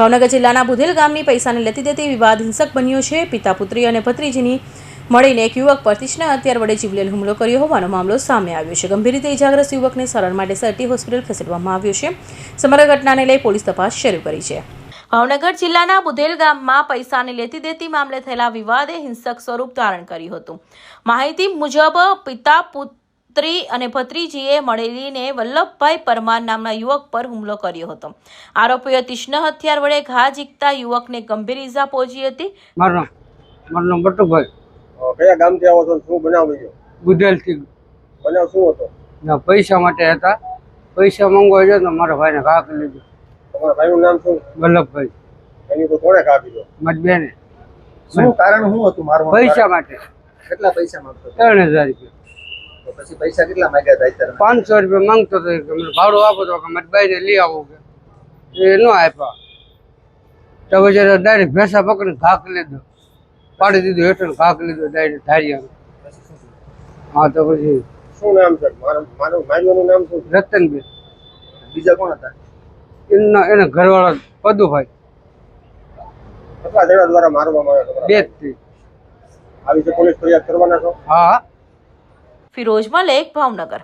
ભાવનગર જિલ્લાના બુધેલ ગામની પૈસાને લેતી દેતી વિવાદ હિંસક બન્યો છે। પિતા પુત્રી અને ભત્રીજીની મળીને એક યુવક પર તીક્ષ્ણ હથિયાર વડે જીવલેણ હુમલો કર્યો હોવાનો મામલો સામે આવ્યો છે। ગંભીર રીતે ઇજાગ્રસ્ત યુવકને સારવાર માટે સરટી હોસ્પિટલ ખસેડવામાં આવ્યો છે। સમગ્ર ઘટનાને લઈ પોલીસ તપાસ શરૂ કરી છે। ભાવનગર જિલ્લાના બુધેલ ગામમાં પૈસાની લેતી દેતી મામલે થયેલા વિવાદે હિંસક સ્વરૂપ ધારણ કર્યું હતું। માહિતી મુજબ પિતા પુત્રી અને ભત્રીજીએ મળીને વલ્લભભાઈ પરમાર નામના યુવક પર હુમલો કર્યો હતો। આરોપીએ તીક્ષ્ણ હથિયાર વડે ઘા ઝીકતા યુવકને ગંભીર ઈજા પહોંચી હતી। મારું બટુભાઈ કયા ગામથી આવો છો? શું બનાવ બન્યો? બુધેલથી। બનાવ શું હતો? પૈસા માટે હતા, પૈસા માંગવા ગયો તો મારા ભાઈને ઘા કરી લીધો। તમારા ભાઈનું નામ શું? વલ્લભભાઈ। એની પર કોણે ઘા કીધો? મારી બેને। શું કારણ શું હતું મારવાનું? પૈસા માટે। કેટલા પૈસા માંગતો હતો? 3000 રૂપિયા। તો પછી પૈસા કેટલા માંગ્યા હતા અત્યારે? 500 રૂપિયા માંગતો હતો કે મને ભાડું આપો તો કે મારી બાઈને લઈ આવું કે એ ન આપ્યા તો પછી ડાયરેક્ટ ભેંસા પકડીને ઘા કરી લીધો, પાડી દીધું હેઠળ ઘા કરી લીધો ડાયરેક્ટ ધારિયા। હા તો પછી શું નામ છે? મારું ભાઈનું નામ શું? રતનભાઈ। બીજા કોણ હતા? એના ઘરવાળા પદુભાઈ। કેટલા જણા દ્વારા મારવામાં આવ્યા? 2 થી। આ વિશે પોલીસ ફરિયાદ કરવાના છો? હા। ફિરોઝ મલેક, ભાવનગર।